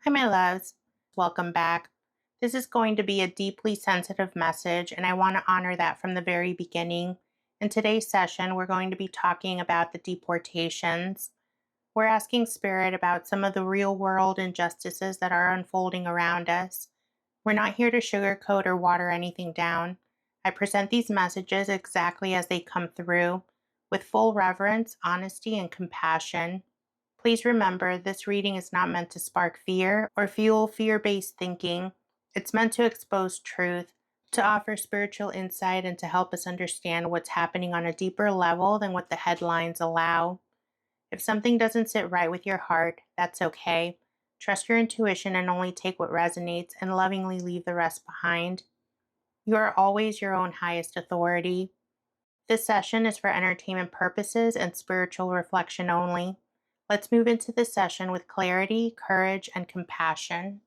Hi, my loves. Welcome back. This is going to be a deeply sensitive message, and I want to honor that from the very beginning. In today's session, we're going to be talking about the deportations. We're asking Spirit about some of the real world injustices that are unfolding around us. We're not here to sugarcoat or water anything down. I present these messages exactly as they come through, with full reverence, honesty, and compassion. Please remember, this reading is not meant to spark fear or fuel fear-based thinking. It's meant to expose truth, to offer spiritual insight, and to help us understand what's happening on a deeper level than what the headlines allow. If something doesn't sit right with your heart, that's okay. Trust your intuition and only take what resonates and lovingly leave the rest behind. You are always your own highest authority. This session is for entertainment purposes and spiritual reflection only. Let's move into this session with clarity, courage, and compassion.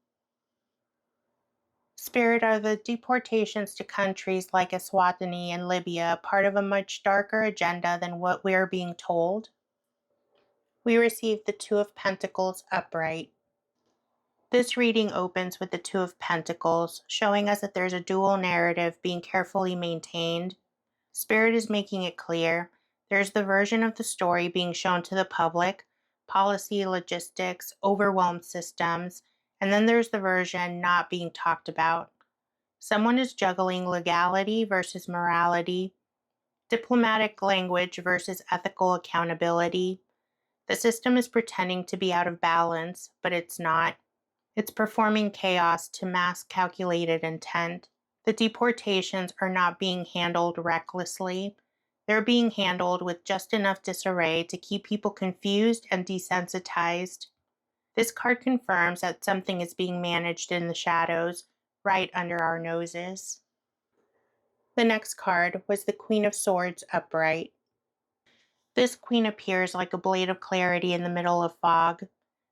Spirit, are the deportations to countries like Eswatini and Libya part of a much darker agenda than what we are being told? We received the Two of Pentacles upright. This reading opens with the Two of Pentacles, showing us that there's a dual narrative being carefully maintained. Spirit is making it clear. There's the version of the story being shown to the public, policy, logistics, overwhelmed systems, and then there's the version not being talked about. Someone is juggling legality versus morality, diplomatic language versus ethical accountability. The system is pretending to be out of balance, but it's not. It's performing chaos to mask calculated intent. The deportations are not being handled recklessly. They're being handled with just enough disarray to keep people confused and desensitized. This card confirms that something is being managed in the shadows, right under our noses. The next card was the Queen of Swords upright. This queen appears like a blade of clarity in the middle of fog.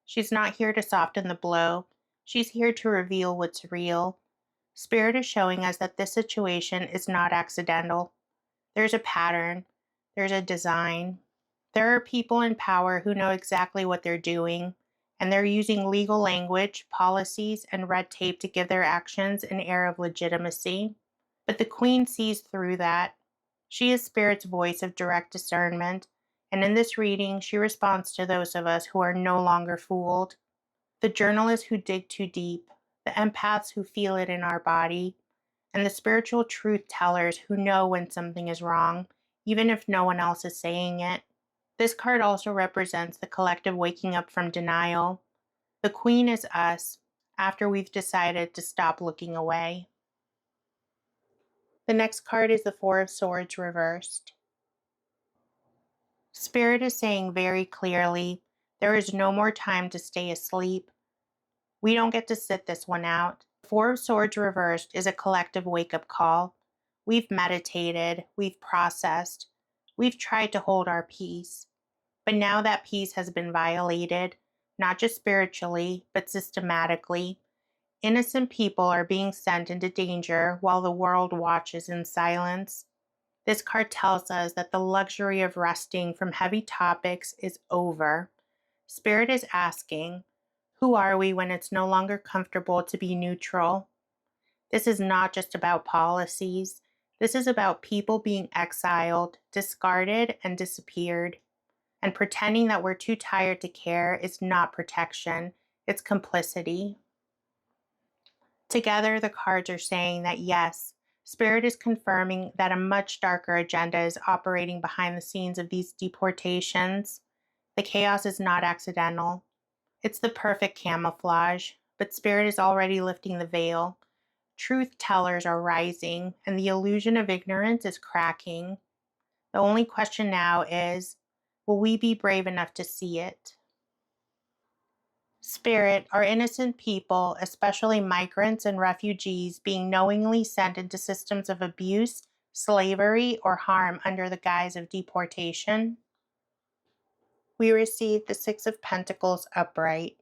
She's not here to soften the blow. She's here to reveal what's real. Spirit is showing us that this situation is not accidental. There's a pattern. There's a design. There are people in power who know exactly what they're doing, and they're using legal language, policies, and red tape to give their actions an air of legitimacy. But the Queen sees through that. She is Spirit's voice of direct discernment, and in this reading, she responds to those of us who are no longer fooled. The journalists who dig too deep, the empaths who feel it in our body, and the spiritual truth tellers who know when something is wrong, even if no one else is saying it. This card also represents the collective waking up from denial. The Queen is us, after we've decided to stop looking away. The next card is the Four of Swords reversed. Spirit is saying very clearly, there is no more time to stay asleep. We don't get to sit this one out. Four of Swords reversed is a collective wake-up call. We've meditated, we've processed, we've tried to hold our peace. But now that peace has been violated, not just spiritually, but systematically. Innocent people are being sent into danger while the world watches in silence. This card tells us that the luxury of resting from heavy topics is over. Spirit is asking, who are we when it's no longer comfortable to be neutral? This is not just about policies. This is about people being exiled, discarded, and disappeared. And pretending that we're too tired to care is not protection, it's complicity. Together, the cards are saying that yes, Spirit is confirming that a much darker agenda is operating behind the scenes of these deportations. The chaos is not accidental. It's the perfect camouflage, but Spirit is already lifting the veil. Truth tellers are rising, and the illusion of ignorance is cracking. The only question now is, will we be brave enough to see it? Spirit, are innocent people, especially migrants and refugees, being knowingly sent into systems of abuse, slavery, or harm under the guise of deportation? We receive the Six of Pentacles upright.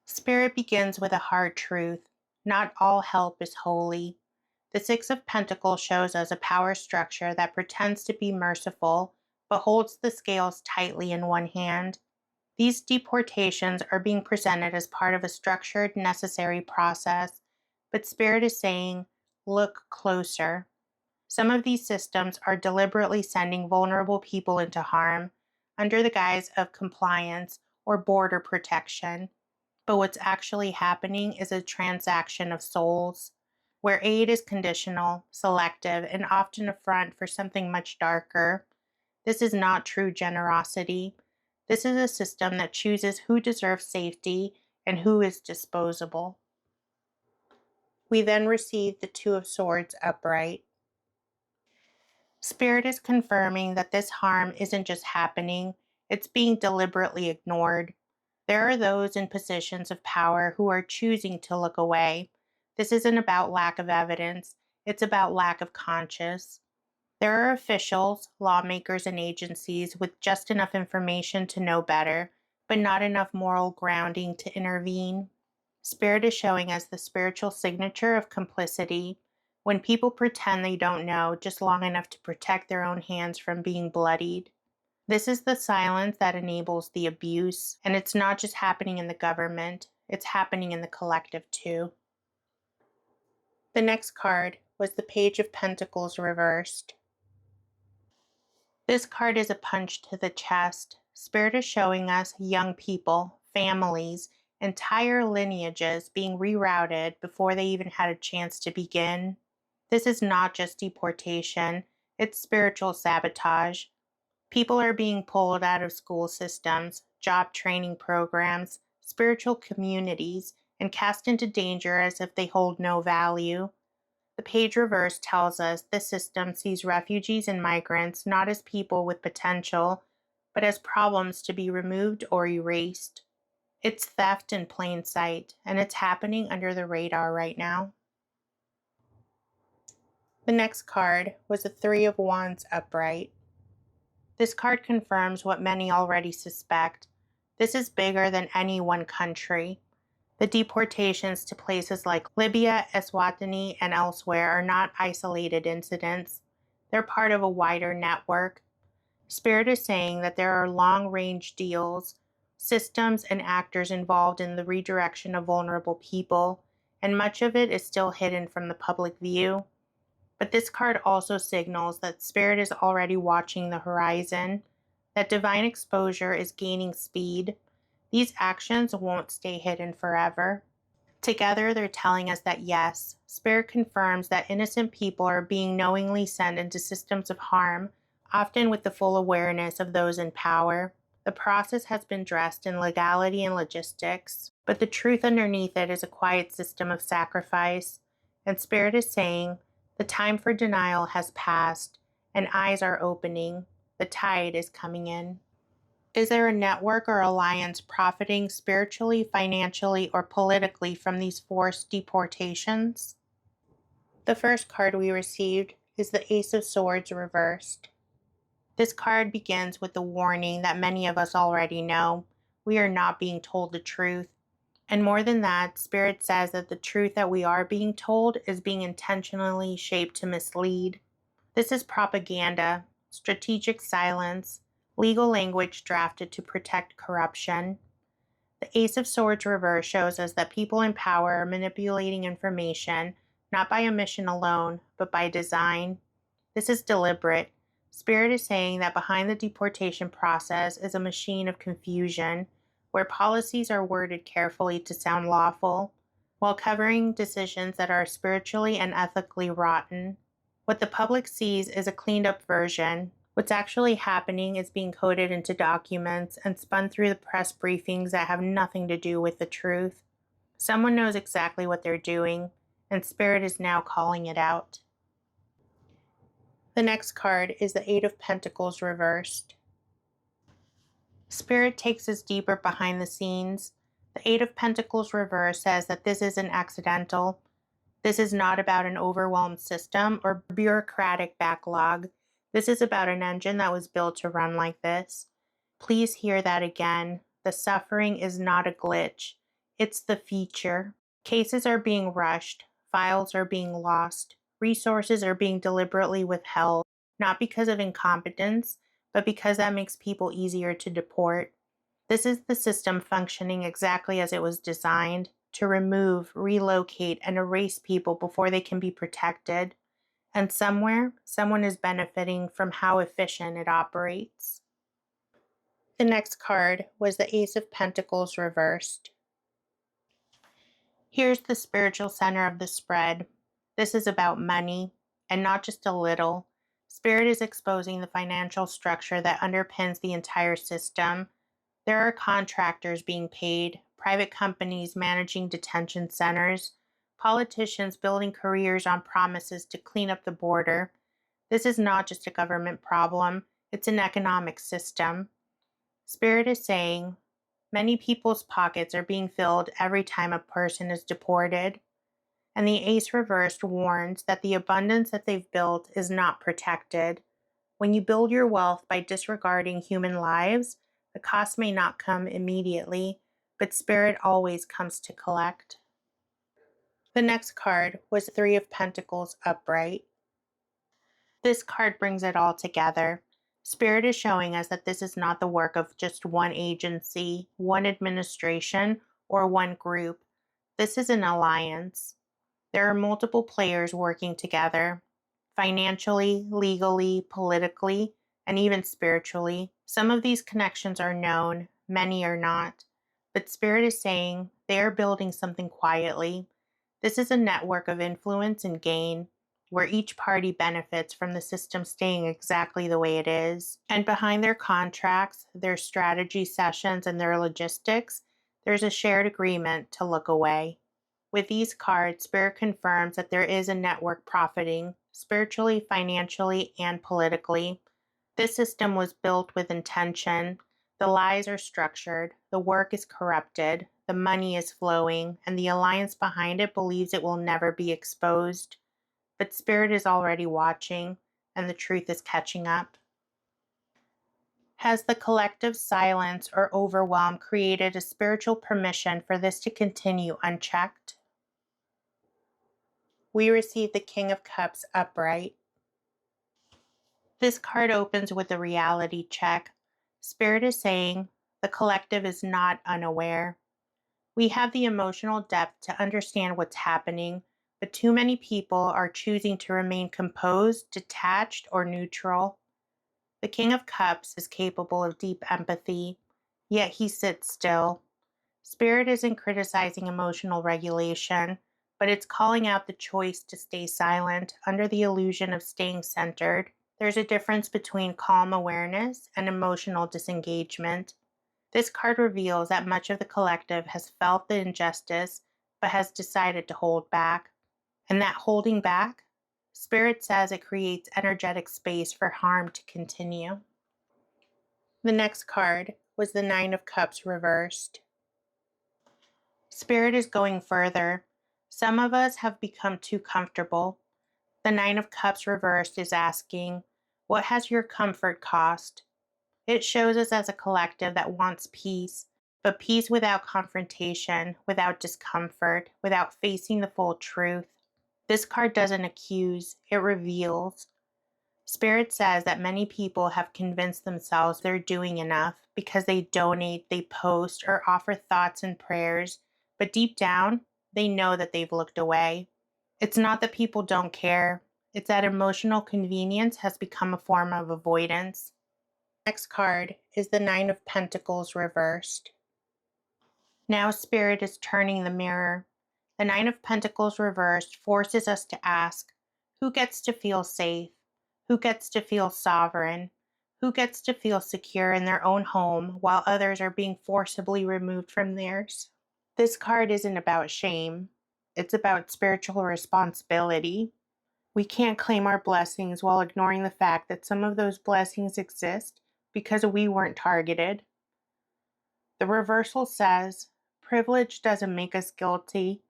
Spirit begins with a hard truth. Not all help is holy. The Six of Pentacles shows us a power structure that pretends to be merciful, but holds the scales tightly in one hand. These deportations are being presented as part of a structured, necessary process, but Spirit is saying, look closer. Some of these systems are deliberately sending vulnerable people into harm under the guise of compliance or border protection. But what's actually happening is a transaction of souls, where aid is conditional, selective, and often a front for something much darker. This is not true generosity. This is a system that chooses who deserves safety and who is disposable. We then receive the Two of Swords upright. Spirit is confirming that this harm isn't just happening, it's being deliberately ignored. There are those in positions of power who are choosing to look away. This isn't about lack of evidence, it's about lack of conscience. There are officials, lawmakers, and agencies with just enough information to know better, but not enough moral grounding to intervene. Spirit is showing us the spiritual signature of complicity, when people pretend they don't know just long enough to protect their own hands from being bloodied. This is the silence that enables the abuse, and it's not just happening in the government, it's happening in the collective too. The next card was the Page of Pentacles reversed. This card is a punch to the chest. Spirit is showing us young people, families, entire lineages being rerouted before they even had a chance to begin. This is not just deportation, it's spiritual sabotage. People are being pulled out of school systems, job training programs, spiritual communities, and cast into danger as if they hold no value. The page reverse tells us this system sees refugees and migrants not as people with potential, but as problems to be removed or erased. It's theft in plain sight, and it's happening under the radar right now. The next card was the Three of Wands upright. This card confirms what many already suspect. This is bigger than any one country. The deportations to places like Libya, Eswatini, and elsewhere are not isolated incidents. They're part of a wider network. Spirit is saying that there are long-range deals, systems, and actors involved in the redirection of vulnerable people, and much of it is still hidden from the public view. But this card also signals that Spirit is already watching the horizon, that divine exposure is gaining speed. These actions won't stay hidden forever. Together, they're telling us that yes, Spirit confirms that innocent people are being knowingly sent into systems of harm, often with the full awareness of those in power. The process has been dressed in legality and logistics, but the truth underneath it is a quiet system of sacrifice. And Spirit is saying, the time for denial has passed, and eyes are opening. The tide is coming in. Is there a network or alliance profiting spiritually, financially, or politically from these forced deportations? The first card we received is the Ace of Swords reversed. This card begins with the warning that many of us already know. We are not being told the truth. And more than that, Spirit says that the truth that we are being told is being intentionally shaped to mislead. This is propaganda, strategic silence, legal language drafted to protect corruption. The Ace of Swords reverse shows us that people in power are manipulating information, not by omission alone, but by design. This is deliberate. Spirit is saying that behind the deportation process is a machine of confusion, where policies are worded carefully to sound lawful, while covering decisions that are spiritually and ethically rotten. What the public sees is a cleaned up version. What's actually happening is being coded into documents and spun through the press briefings that have nothing to do with the truth. Someone knows exactly what they're doing, and Spirit is now calling it out. The next card is the Eight of Pentacles reversed. Spirit takes us deeper behind the scenes. The Eight of Pentacles reversed says that this isn't accidental. This is not about an overwhelmed system or bureaucratic backlog. This is about an engine that was built to run like this. Please hear that again. The suffering is not a glitch. It's the feature. Cases are being rushed. Files are being lost. Resources are being deliberately withheld, not because of incompetence, but because that makes people easier to deport. This is the system functioning exactly as it was designed to remove, relocate, and erase people before they can be protected. And somewhere, someone is benefiting from how efficient it operates. The next card was the Ace of Pentacles reversed. Here's the spiritual center of the spread. This is about money, and not just a little. Spirit is exposing the financial structure that underpins the entire system. There are contractors being paid, private companies managing detention centers, politicians building careers on promises to clean up the border. This is not just a government problem, it's an economic system. Spirit is saying, many people's pockets are being filled every time a person is deported, and the Ace reversed warns that the abundance that they've built is not protected. When you build your wealth by disregarding human lives, the cost may not come immediately, but Spirit always comes to collect. The next card was Three of Pentacles upright. This card brings it all together. Spirit is showing us that this is not the work of just one agency, one administration, or one group. This is an alliance. There are multiple players working together, financially, legally, politically, and even spiritually. Some of these connections are known, many are not. But Spirit is saying they are building something quietly. This is a network of influence and gain, where each party benefits from the system staying exactly the way it is. And behind their contracts, their strategy sessions, and their logistics, there's a shared agreement to look away. With these cards, Spirit confirms that there is a network profiting, spiritually, financially, and politically. This system was built with intention. The lies are structured, the work is corrupted, the money is flowing, and the alliance behind it believes it will never be exposed. But Spirit is already watching, and the truth is catching up. Has the collective silence or overwhelm created a spiritual permission for this to continue unchecked? We receive the King of Cups upright. This card opens with a reality check. Spirit is saying the collective is not unaware. We have the emotional depth to understand what's happening, but too many people are choosing to remain composed, detached, or neutral. The King of Cups is capable of deep empathy, yet he sits still. Spirit isn't criticizing emotional regulation, but it's calling out the choice to stay silent under the illusion of staying centered. There's a difference between calm awareness and emotional disengagement. This card reveals that much of the collective has felt the injustice, but has decided to hold back. And that holding back, Spirit says it creates energetic space for harm to continue. The next card was the Nine of Cups reversed. Spirit is going further. Some of us have become too comfortable. The Nine of Cups reversed is asking, what has your comfort cost? It shows us as a collective that wants peace, but peace without confrontation, without discomfort, without facing the full truth. This card doesn't accuse, it reveals. Spirit says that many people have convinced themselves they're doing enough because they donate, they post, or offer thoughts and prayers, but deep down, they know that they've looked away. It's not that people don't care, it's that emotional convenience has become a form of avoidance. Next card is the Nine of Pentacles reversed. Now Spirit is turning the mirror. The Nine of Pentacles reversed forces us to ask, who gets to feel safe? Who gets to feel sovereign? Who gets to feel secure in their own home while others are being forcibly removed from theirs? This card isn't about shame. It's about spiritual responsibility. We can't claim our blessings while ignoring the fact that some of those blessings exist because we weren't targeted. The reversal says, privilege doesn't make us guilty,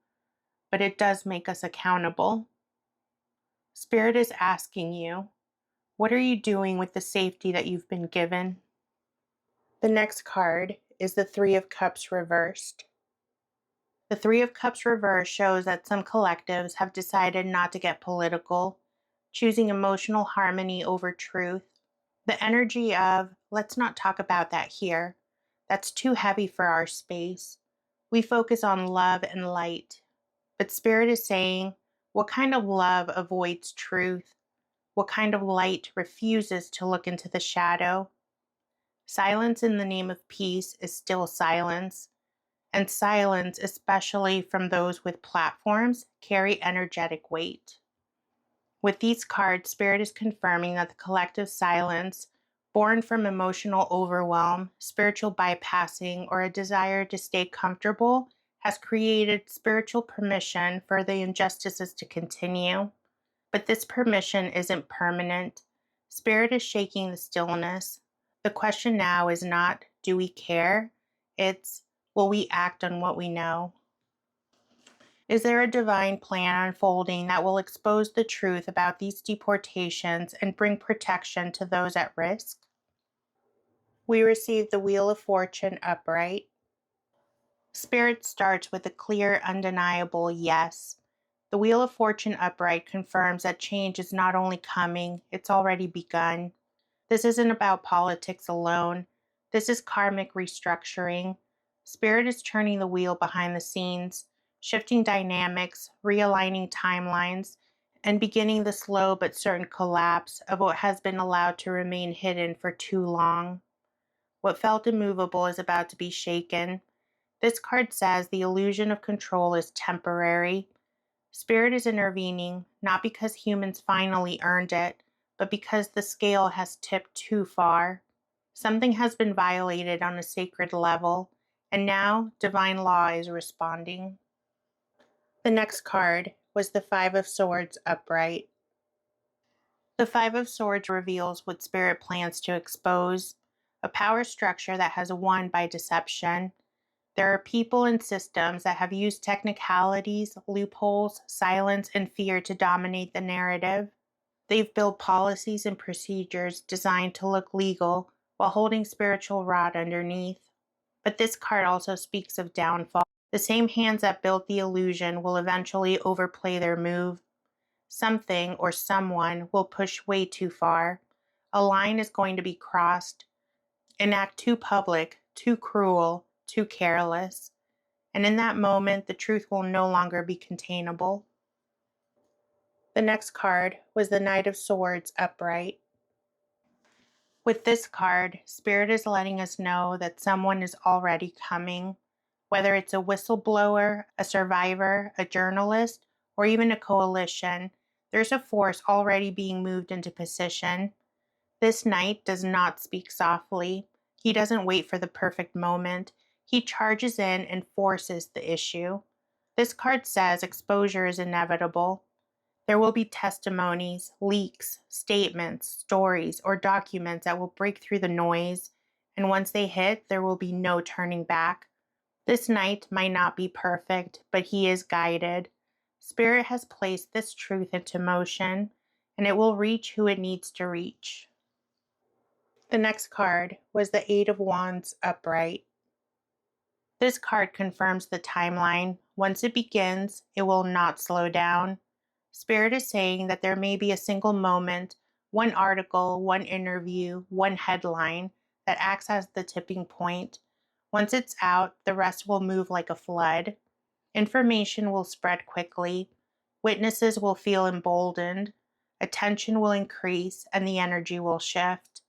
but it does make us accountable. Spirit is asking you, what are you doing with the safety that you've been given? The next card is the Three of Cups reversed. The Three of Cups reversed shows that some collectives have decided not to get political, choosing emotional harmony over truth. The energy of, let's not talk about that here. That's too heavy for our space. We focus on love and light. But Spirit is saying, what kind of love avoids truth? What kind of light refuses to look into the shadow? Silence in the name of peace is still silence, and silence, especially from those with platforms, carry energetic weight. With these cards, Spirit is confirming that the collective silence, born from emotional overwhelm, spiritual bypassing, or a desire to stay comfortable, has created spiritual permission for the injustices to continue. But this permission isn't permanent. Spirit is shaking the stillness. The question now is not, do we care? It's, will we act on what we know? Is there a divine plan unfolding that will expose the truth about these deportations and bring protection to those at risk? We receive the Wheel of Fortune upright. Spirit starts with a clear, undeniable yes. The Wheel of Fortune upright confirms that change is not only coming, it's already begun. This isn't about politics alone. This is karmic restructuring. Spirit is turning the wheel behind the scenes, shifting dynamics, realigning timelines, and beginning the slow but certain collapse of what has been allowed to remain hidden for too long. What felt immovable is about to be shaken. This card says the illusion of control is temporary. Spirit is intervening, not because humans finally earned it, but because the scale has tipped too far. Something has been violated on a sacred level, and now divine law is responding. The next card was the Five of Swords upright. The Five of Swords reveals what Spirit plans to expose, a power structure that has won by deception. There are people and systems that have used technicalities, loopholes, silence, and fear to dominate the narrative. They've built policies and procedures designed to look legal while holding spiritual rot underneath. But this card also speaks of downfall. The same hands that built the illusion will eventually overplay their move. Something or someone will push way too far. A line is going to be crossed. An act too public, too cruel, too careless. And in that moment, the truth will no longer be containable. The next card was the Knight of Swords upright. With this card, Spirit is letting us know that someone is already coming. Whether it's a whistleblower, a survivor, a journalist, or even a coalition, there's a force already being moved into position. This knight does not speak softly. He doesn't wait for the perfect moment. He charges in and forces the issue. This card says exposure is inevitable. There will be testimonies, leaks, statements, stories, or documents that will break through the noise, and once they hit, there will be no turning back. This knight might not be perfect, but he is guided. Spirit has placed this truth into motion, and it will reach who it needs to reach. The next card was the Eight of Wands upright. This card confirms the timeline. Once it begins, it will not slow down. Spirit is saying that there may be a single moment, one article, one interview, one headline that acts as the tipping point. Once it's out, the rest will move like a flood. Information will spread quickly. Witnesses will feel emboldened. Attention will increase, and the energy will shift.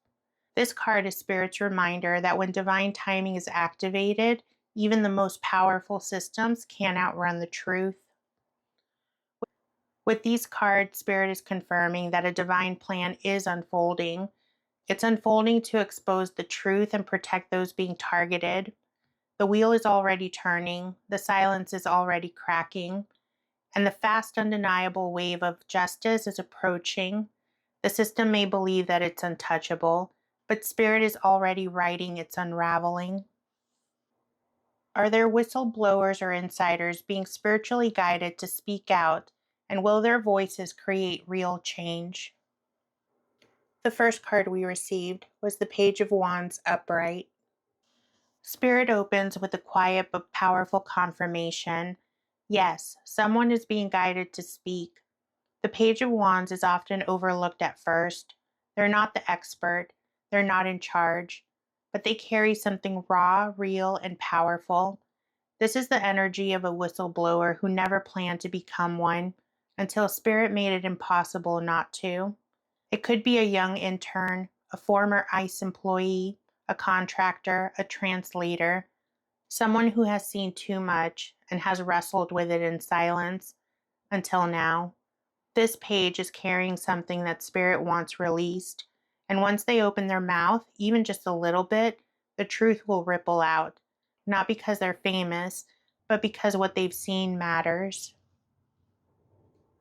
This card is Spirit's reminder that when divine timing is activated, even the most powerful systems can't outrun the truth. With these cards, Spirit is confirming that a divine plan is unfolding. It's unfolding to expose the truth and protect those being targeted. The wheel is already turning, the silence is already cracking, and the fast, undeniable wave of justice is approaching. The system may believe that it's untouchable, but Spirit is already writing its unraveling. Are there whistleblowers or insiders being spiritually guided to speak out, and will their voices create real change? The first card we received was the Page of Wands upright. Spirit opens with a quiet but powerful confirmation. Yes, someone is being guided to speak. The Page of Wands is often overlooked at first. They're not the expert. They're not in charge. but they carry something raw, real, and powerful. This is the energy of a whistleblower who never planned to become one until Spirit made it impossible not to. It could be a young intern, a former ICE employee, a contractor, a translator, someone who has seen too much and has wrestled with it in silence until now. This page is carrying something that Spirit wants released, and once they open their mouth, even just a little bit, the truth will ripple out, not because they're famous, but because what they've seen matters.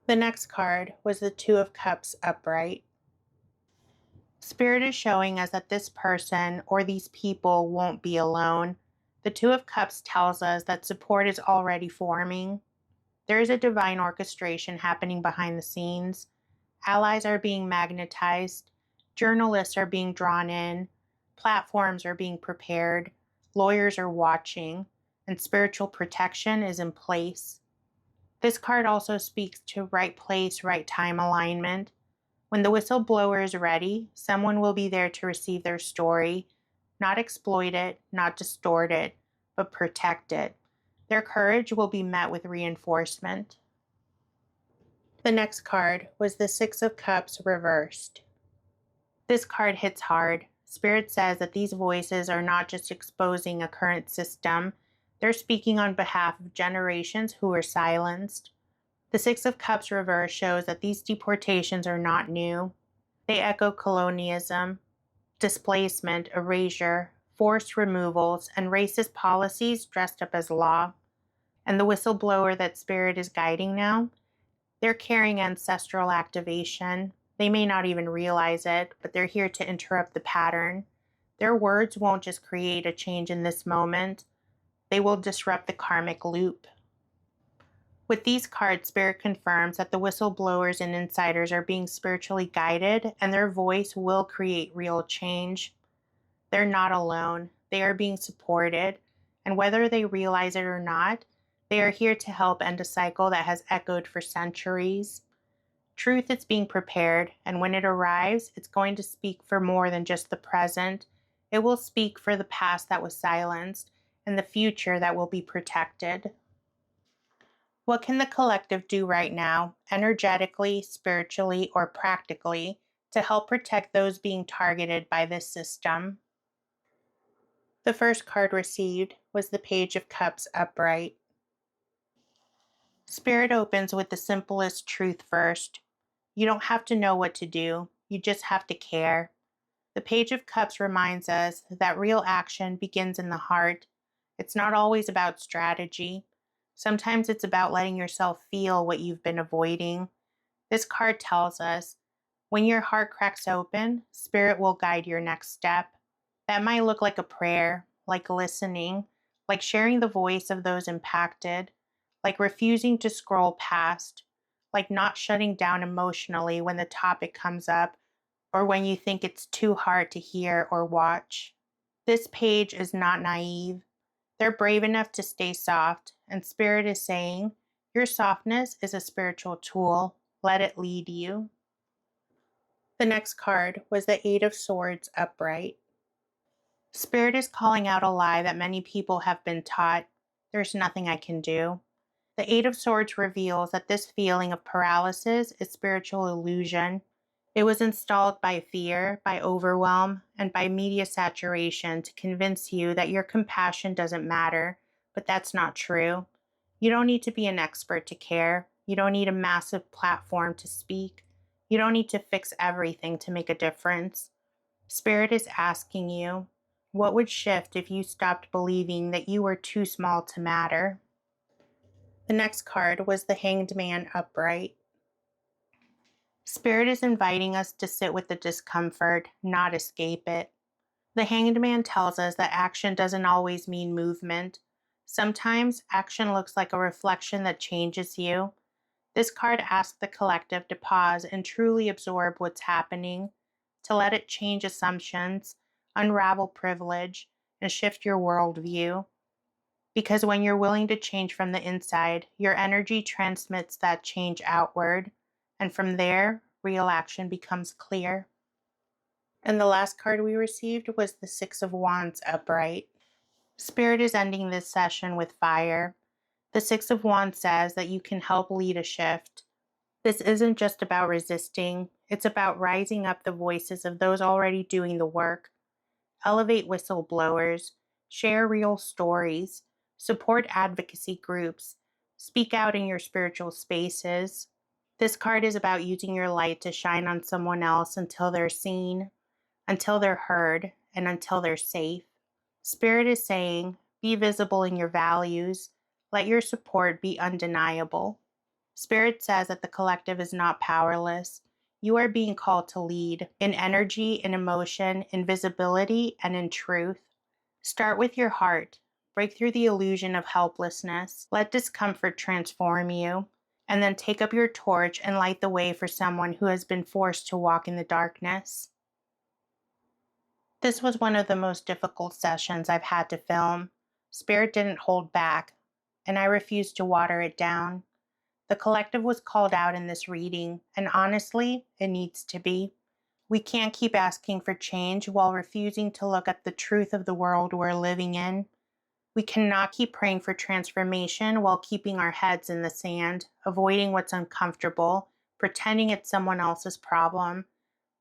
The next card was the Two of Cups upright. Spirit is showing us that this person or these people won't be alone. The Two of Cups tells us that support is already forming. There is a divine orchestration happening behind the scenes. Allies are being magnetized. Journalists are being drawn in. Platforms are being prepared. Lawyers are watching. And spiritual protection is in place. This card also speaks to right place, right time alignment. When the whistleblower is ready, someone will be there to receive their story, not exploit it, not distort it, but protect it. Their courage will be met with reinforcement. The next card was the Six of Cups reversed. This card hits hard. Spirit says that these voices are not just exposing a current system, they're speaking on behalf of generations who were silenced. The Six of Cups reverse shows that these deportations are not new. They echo colonialism, displacement, erasure, forced removals, and racist policies dressed up as law. And the whistleblower that Spirit is guiding now, they're carrying ancestral activation. They may not even realize it, but they're here to interrupt the pattern. Their words won't just create a change in this moment, they will disrupt the karmic loop. With these cards, Spirit confirms that the whistleblowers and insiders are being spiritually guided, and their voice will create real change. They're not alone. They are being supported, and whether they realize it or not, they are here to help end a cycle that has echoed for centuries. Truth is being prepared, and when it arrives, it's going to speak for more than just the present. It will speak for the past that was silenced and the future that will be protected. What can the collective do right now, energetically, spiritually, or practically, to help protect those being targeted by this system? The first card received was the Page of Cups upright. Spirit opens with the simplest truth first. You don't have to know what to do, you just have to care. The Page of Cups reminds us that real action begins in the heart. It's not always about strategy. Sometimes it's about letting yourself feel what you've been avoiding. This card tells us when your heart cracks open, Spirit will guide your next step. That might look like a prayer, like listening, like sharing the voice of those impacted, like refusing to scroll past, like not shutting down emotionally when the topic comes up or when you think it's too hard to hear or watch. This page is not naive. They're brave enough to stay soft, and Spirit is saying, your softness is a spiritual tool. Let it lead you. The next card was the Eight of Swords upright. Spirit is calling out a lie that many people have been taught. There's nothing I can do. The Eight of Swords reveals that this feeling of paralysis is spiritual illusion. It was installed by fear, by overwhelm, and by media saturation to convince you that your compassion doesn't matter, but that's not true. You don't need to be an expert to care. You don't need a massive platform to speak. You don't need to fix everything to make a difference. Spirit is asking you, what would shift if you stopped believing that you were too small to matter? The next card was the Hanged Man upright. Spirit is inviting us to sit with the discomfort, not escape it. The Hanged Man tells us that action doesn't always mean movement. Sometimes action looks like a reflection that changes you. This card asks the collective to pause and truly absorb what's happening, to let it change assumptions, unravel privilege, and shift your worldview. Because when you're willing to change from the inside, your energy transmits that change outward, and from there, real action becomes clear. And the last card we received was the Six of Wands upright. Spirit is ending this session with fire. The Six of Wands says that you can help lead a shift. This isn't just about resisting, it's about rising up the voices of those already doing the work. Elevate whistleblowers, share real stories, support advocacy groups, speak out in your spiritual spaces. This card is about using your light to shine on someone else until they're seen, until they're heard, and until they're safe. Spirit is saying, be visible in your values, let your support be undeniable. Spirit says that the collective is not powerless. You are being called to lead in energy, in emotion, in visibility, and in truth. Start with your heart. Break through the illusion of helplessness. Let discomfort transform you. And then take up your torch and light the way for someone who has been forced to walk in the darkness. This was one of the most difficult sessions I've had to film. Spirit didn't hold back, and I refused to water it down. The collective was called out in this reading, and honestly, it needs to be. We can't keep asking for change while refusing to look at the truth of the world we're living in. We cannot keep praying for transformation while keeping our heads in the sand, avoiding what's uncomfortable, pretending it's someone else's problem.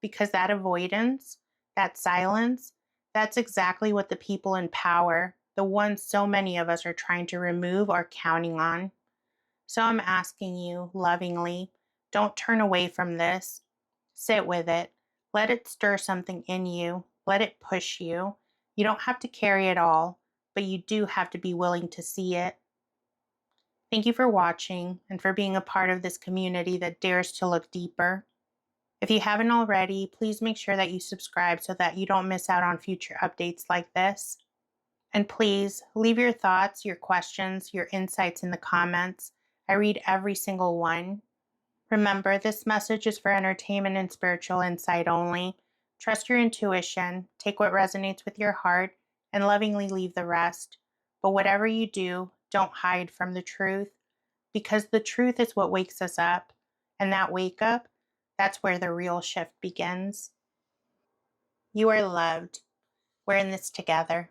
Because that avoidance, that silence, that's exactly what the people in power, the ones so many of us are trying to remove, are counting on. So I'm asking you lovingly, don't turn away from this. Sit with it. Let it stir something in you. Let it push you. You don't have to carry it all, but you do have to be willing to see it. Thank you for watching and for being a part of this community that dares to look deeper. If you haven't already, please make sure that you subscribe so that you don't miss out on future updates like this. And please leave your thoughts, your questions, your insights in the comments. I read every single one. Remember, this message is for entertainment and spiritual insight only. Trust your intuition, take what resonates with your heart, and lovingly leave the rest. But whatever you do, don't hide from the truth, because the truth is what wakes us up. And that wake up, that's where the real shift begins. You are loved. We're in this together.